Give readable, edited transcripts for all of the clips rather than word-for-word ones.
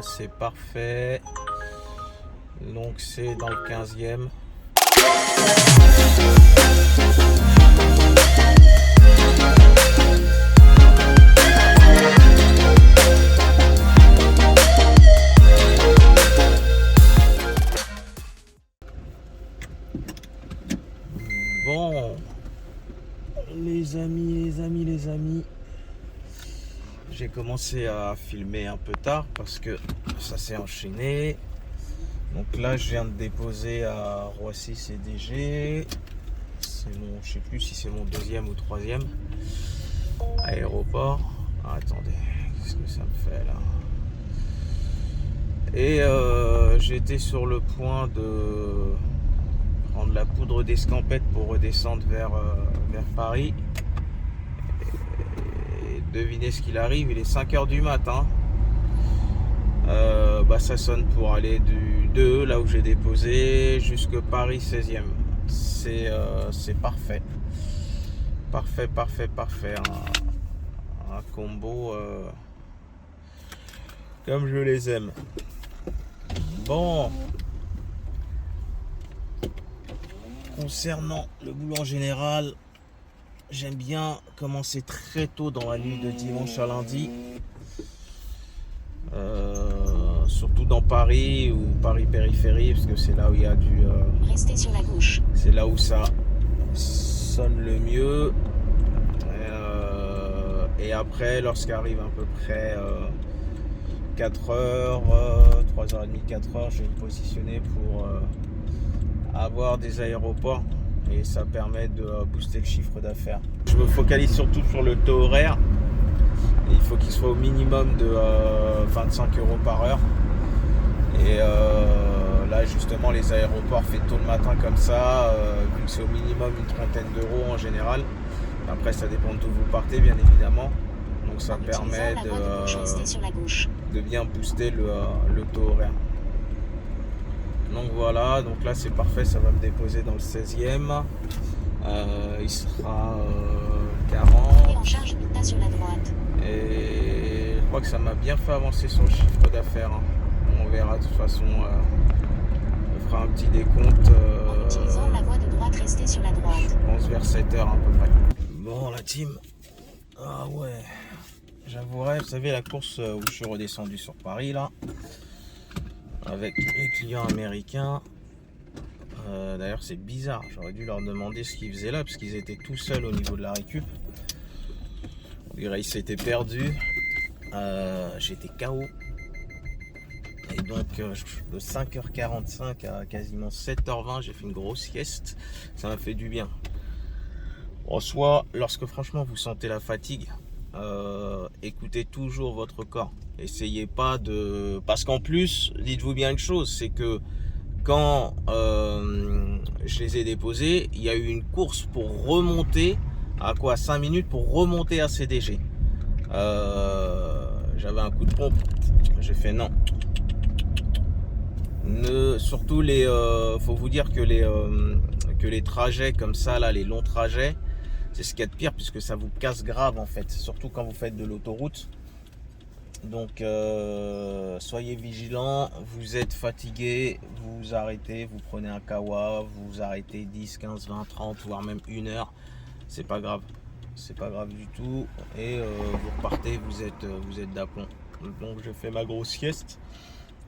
Là c'est parfait. Donc c'est dans le 15e. Bon, les amis, j'ai commencé à filmer un peu tard parce que ça s'est enchaîné. Donc là, je viens de déposer à Roissy CDG. C'est mon, je sais plus si c'est mon deuxième ou troisième aéroport. Ah, attendez, qu'est-ce que ça me fait là? Et j'étais sur le point de prendre la poudre d'escampette pour redescendre vers Paris. Et devinez ce qu'il arrive, il est 5h du matin. Ça sonne pour aller du 2, là où j'ai déposé, jusque Paris 16e. C'est parfait. Parfait. Un combo comme je les aime. Bon. Concernant le boulot en général, j'aime bien commencer très tôt dans la nuit de dimanche à lundi. Surtout dans Paris ou Paris périphérie, parce que c'est là où il y a du... Restez sur la gauche. C'est là où ça sonne le mieux. Et après, lorsqu'arrive à peu près 4h, 3h30, 4h, je vais me positionner pour avoir des aéroports. Et ça permet de booster le chiffre d'affaires. Je me focalise surtout sur le taux horaire. Il faut qu'il soit au minimum de 25 € par heure. Et là justement les aéroports fait tôt le matin comme ça, vu que c'est au minimum une trentaine d'euros en général. Après ça dépend d'où vous partez bien évidemment. Donc ça permet de bien booster le taux horaire. Donc voilà, donc là c'est parfait, ça va me déposer dans le 16e. Il sera 40. Et en charge sur la droite. Et je crois que ça m'a bien fait avancer sur le chiffre d'affaires. On verra de toute façon. On fera un petit décompte. En utilisant la voie de droite, restez sur la droite. Je pense vers 7h à peu près. Bon la team. Ah ouais. J'avouerai, vous savez la course où je suis redescendu sur Paris là. Avec les clients américains. D'ailleurs c'est bizarre. J'aurais dû leur demander ce qu'ils faisaient là. Parce qu'ils étaient tout seuls au niveau de la récup. Ils s'étaient perdus. J'étais KO. Et donc de 5h45 à quasiment 7h20, j'ai fait une grosse sieste. Ça m'a fait du bien. En soi, lorsque franchement vous sentez la fatigue, écoutez toujours votre corps. Essayez pas de... Parce qu'en plus, dites-vous bien une chose, c'est que quand je les ai déposés, il y a eu une course pour remonter à 5 minutes pour remonter à CDG. J'avais un coup de pompe, j'ai fait non. Surtout les faut vous dire que les trajets comme ça là, les longs trajets, c'est ce qu'il y a de pire puisque ça vous casse grave en fait, surtout quand vous faites de l'autoroute. Donc soyez vigilants, vous êtes fatigué, vous arrêtez, vous prenez un kawa, vous arrêtez 10, 15, 20, 30 voire même 1 heure, c'est pas grave. C'est pas grave du tout. Et vous repartez, vous êtes d'aplomb. Donc je fais ma grosse sieste.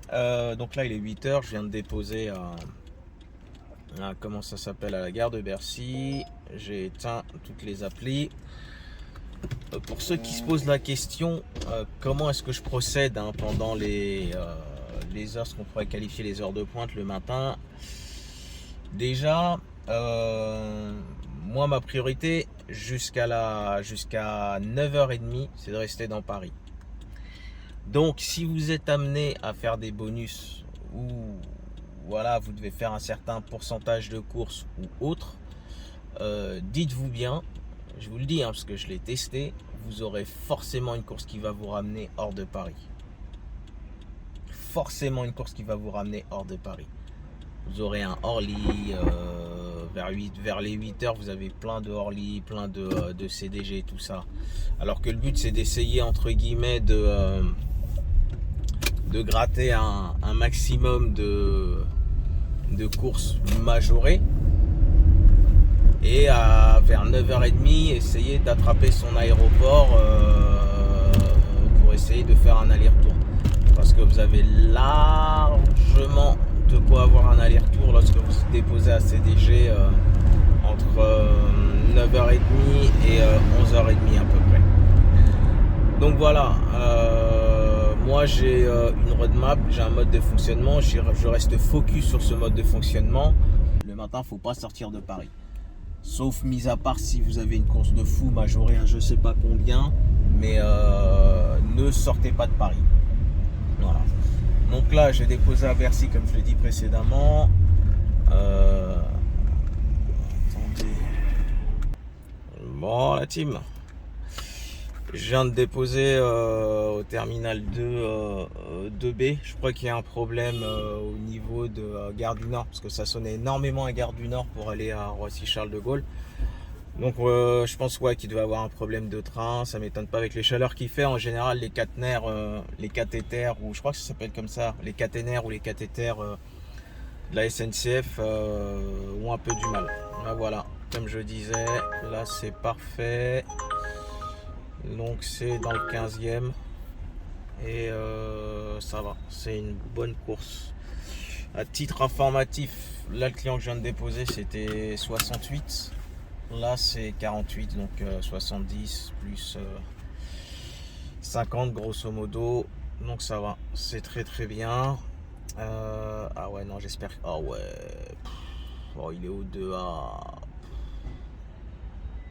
Donc là il est 8h, je viens de déposer à comment ça s'appelle, à la gare de Bercy. J'ai éteint toutes les applis. Pour ceux qui se posent la question, comment est-ce que je procède pendant les heures, ce qu'on pourrait qualifier les heures de pointe le matin. Déjà, moi ma priorité jusqu'à 9h30, c'est de rester dans Paris. Donc si vous êtes amené à faire des bonus ou voilà, vous devez faire un certain pourcentage de courses ou autre, dites-vous bien, je vous le dis parce que je l'ai testé, vous aurez forcément une course qui va vous ramener hors de Paris. Forcément une course qui va vous ramener hors de Paris. Vous aurez un Orly, vers les 8h, vous avez plein de Orly, plein de CDG, tout ça. Alors que le but, c'est d'essayer, entre guillemets, de gratter un maximum de courses majorées. Et vers 9h30, essayer d'attraper son aéroport pour essayer de faire un aller-retour. Parce que vous avez largement de quoi avoir un aller-retour lorsque vous déposez à CDG entre 9h30 et 11h30 à peu près. Donc voilà, moi j'ai une roadmap, j'ai un mode de fonctionnement, je reste focus sur ce mode de fonctionnement. Le matin, il ne faut pas sortir de Paris. Sauf mis à part si vous avez une course de fou majorée à je sais pas combien, mais ne sortez pas de Paris. Voilà. Donc là, j'ai déposé à Bercy comme je l'ai dit précédemment. Attendez. Bon, la team. Je viens de déposer au terminal 2B. Je crois qu'il y a un problème au niveau de Gare du Nord, parce que ça sonnait énormément à Gare du Nord pour aller à Roissy-Charles de Gaulle. Donc je pense qu'il devait avoir un problème de train. Ça m'étonne pas avec les chaleurs qu'il fait. En général, les caténaires, ou je crois que ça s'appelle comme ça, les caténaires ou les cathéters de la SNCF ont un peu du mal. Là, voilà, comme je disais, là c'est parfait. Donc c'est dans le 15e et ça va, c'est une bonne course. À titre informatif, là le client que je viens de déposer c'était 68, là c'est 48, donc 70 plus 50 grosso modo, donc ça va, c'est très très bien. Ah ouais non j'espère, ah ouais, oh, il est au 2A,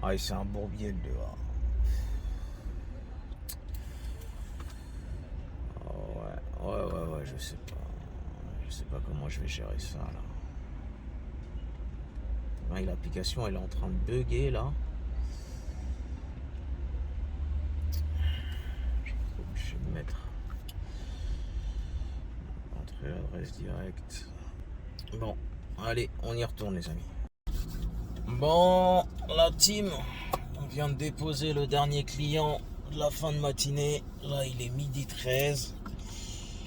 ah c'est un bourbier le 2A. Ouais, je sais pas comment je vais gérer ça là. Ouais, l'application elle est en train de bugger là. Je vais me mettre. Entrer l'adresse directe. Bon, allez, on y retourne les amis. Bon, la team, on vient de déposer le dernier client de la fin de matinée. Là, il est 12h13.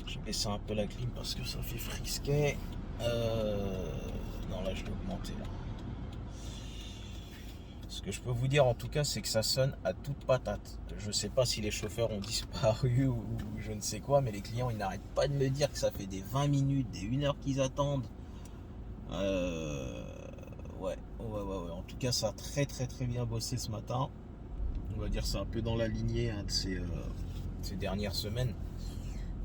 Je vais baisser un peu la clim parce que ça fait frisquet. Non, là, je l'ai augmenté. Là. Ce que je peux vous dire, en tout cas, c'est que ça sonne à toute patate. Je sais pas si les chauffeurs ont disparu ou je ne sais quoi, mais les clients, ils n'arrêtent pas de me dire que ça fait des 20 minutes, des 1 heure qu'ils attendent. Ouais. En tout cas, ça a très bien bossé ce matin. On va dire c'est un peu dans la lignée de ces dernières semaines.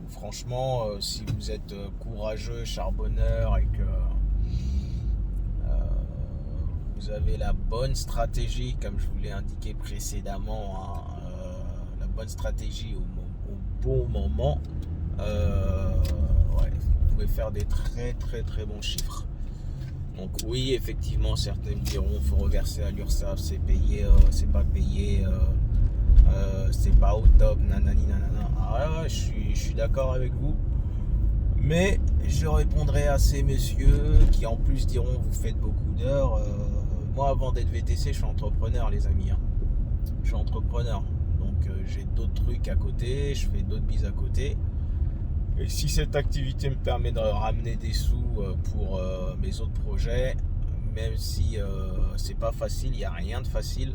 Franchement, si vous êtes courageux, charbonneur et que vous avez la bonne stratégie, comme je vous l'ai indiqué précédemment, la bonne stratégie au bon moment, vous pouvez faire des très bons chiffres. Donc oui, effectivement, certains me diront il faut reverser à l'URSSAF, c'est payé, c'est pas payé, c'est pas au top, nanani nanana. Ah, je suis d'accord avec vous, mais je répondrai à ces messieurs qui en plus diront vous faites beaucoup d'heures. Moi, avant d'être VTC, je suis entrepreneur, les amis. Je suis entrepreneur, donc j'ai d'autres trucs à côté, je fais d'autres bises à côté. Et si cette activité me permet de ramener des sous pour mes autres projets, même si c'est pas facile, il n'y a rien de facile.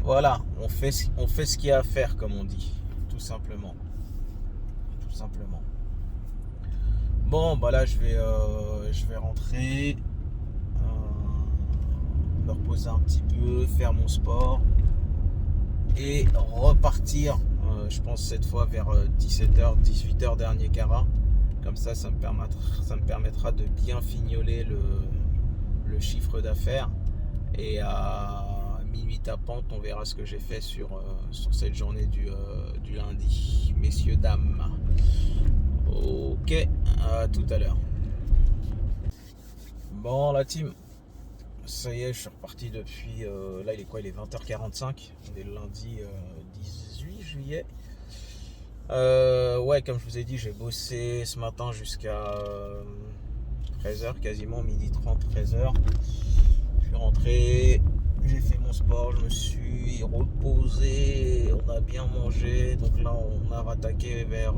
Voilà, on fait ce qu'il y a à faire, comme on dit, tout simplement. Bon, bah là, je vais rentrer, me reposer un petit peu, faire mon sport et repartir. Je pense cette fois vers 17h, 18h dernier carat. Comme ça me permettra de bien fignoler le chiffre d'affaires. Et à minuit tapante, on verra ce que j'ai fait sur cette journée du lundi. Messieurs, dames. Ok, à tout à l'heure. Bon, la team. Ça y est, je suis reparti depuis... là, il est quoi? Il est 20h45. On est le lundi 18 juillet. Ouais, comme je vous ai dit, j'ai bossé ce matin jusqu'à 13h, quasiment midi 30, 13h. Je suis rentré, j'ai fait mon sport, je me suis reposé, on a bien mangé. Donc là, on a rattaqué vers,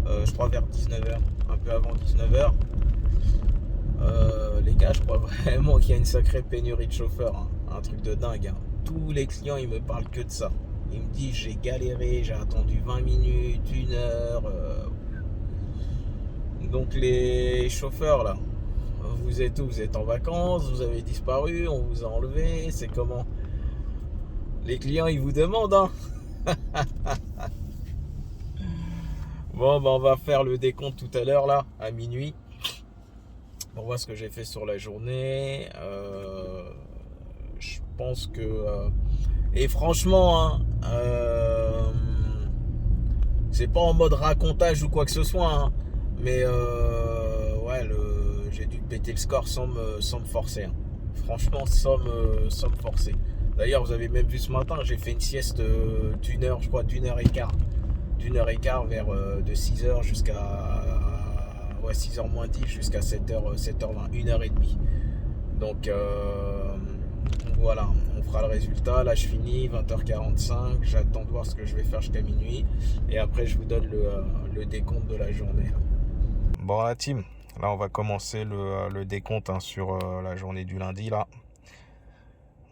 je crois, vers 19h, un peu avant 19h. Les gars, je crois vraiment qu'il y a une sacrée pénurie de chauffeurs, hein. Un truc de dingue, hein. Tous les clients, ils me parlent que de ça. Ils me disent, j'ai galéré, j'ai attendu 20 minutes, 1 heure. Donc les chauffeurs, là, vous êtes où? Vous êtes en vacances? Vous avez disparu? On vous a enlevé? C'est comment? Les clients, ils vous demandent, hein. Bon, ben, on va faire le décompte tout à l'heure, là, à minuit. On voit ce que j'ai fait sur la journée. Je pense que... et franchement, hein, c'est pas en mode racontage ou quoi que ce soit, hein, mais ouais, j'ai dû péter le score sans me forcer, hein. Franchement, sans me forcer. D'ailleurs, vous avez même vu ce matin, j'ai fait une sieste d'une heure, je crois, d'une heure et quart. D'une heure et quart vers de 6h jusqu'à 6h moins 10 jusqu'à 7h, 7h20, 1h30. Donc voilà, on fera le résultat. Là je finis, 20h45, j'attends de voir ce que je vais faire jusqu'à minuit. Et après je vous donne le décompte de la journée. Bon la team, là on va commencer le décompte, hein, sur la journée du lundi là.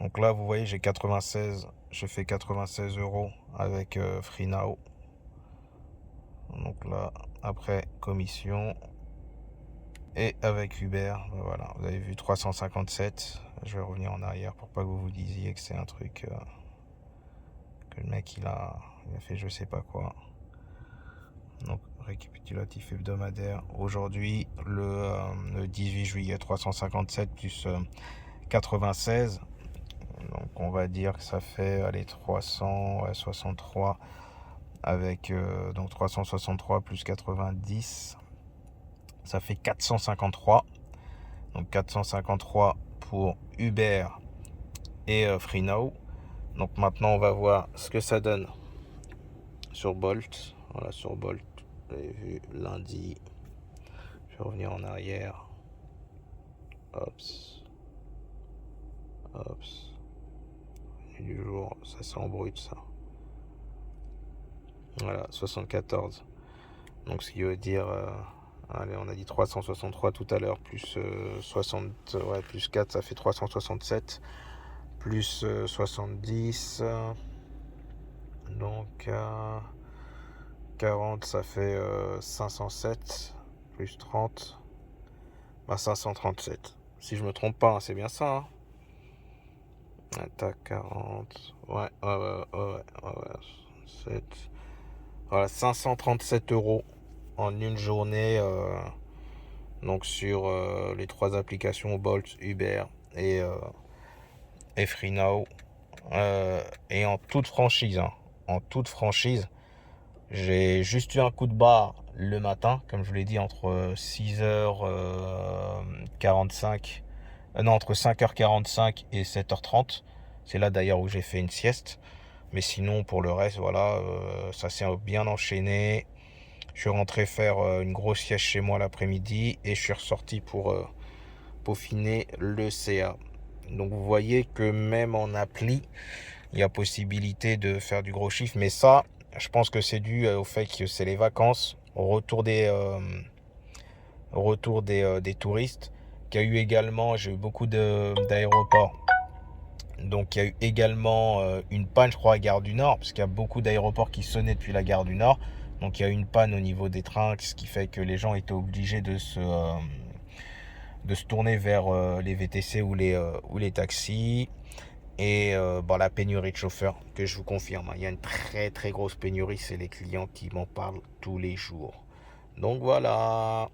Donc là vous voyez j'ai fait 96 € avec FreeNow. Donc là après commission. Et avec Uber, voilà, vous avez vu 357. Je vais revenir en arrière pour pas que vous vous disiez que c'est un truc que le mec il a fait je sais pas quoi. Donc récapitulatif hebdomadaire. Aujourd'hui, le 18 juillet, 357 plus 96. Donc on va dire que ça fait 363 avec donc 363 plus 90. Ça fait 453. Donc 453 pour Uber et FreeNow. Donc maintenant on va voir ce que ça donne sur Bolt. Voilà, sur Bolt, vous avez vu lundi. Je vais revenir en arrière. Hops. Du jour, ça c'est en brut ça. Voilà, 74. Donc ce qui veut dire... allez, on a dit 363 tout à l'heure, plus 60, ouais, plus 4, ça fait 367, plus 70, donc 40, ça fait 507, plus 30, 537. Si je me trompe pas, hein, c'est bien ça, hein. Attaque 40, ouais, 7, voilà, 537 € en une journée, donc sur les 3 applications Bolt, Uber et FreeNow, et en toute franchise, hein, j'ai juste eu un coup de barre le matin, comme je vous l'ai dit, entre 6h45, entre 5h45 et 7h30. C'est là d'ailleurs où j'ai fait une sieste. Mais sinon, pour le reste, voilà, ça s'est bien enchaîné. Je suis rentré faire une grosse sieste chez moi l'après-midi et je suis ressorti pour peaufiner le CA. Donc vous voyez que même en appli, il y a possibilité de faire du gros chiffre. Mais ça, je pense que c'est dû au fait que c'est les vacances, au retour des touristes. Qu'il y a eu également, j'ai eu beaucoup d'aéroports. Donc il y a eu également une panne, je crois, à Gare du Nord, parce qu'il y a beaucoup d'aéroports qui sonnaient depuis la Gare du Nord. Donc il y a eu une panne au niveau des trains, ce qui fait que les gens étaient obligés de se tourner vers les VTC ou les taxis. Et la pénurie de chauffeurs, que je vous confirme, il y a une très très grosse pénurie, c'est les clients qui m'en parlent tous les jours. Donc voilà.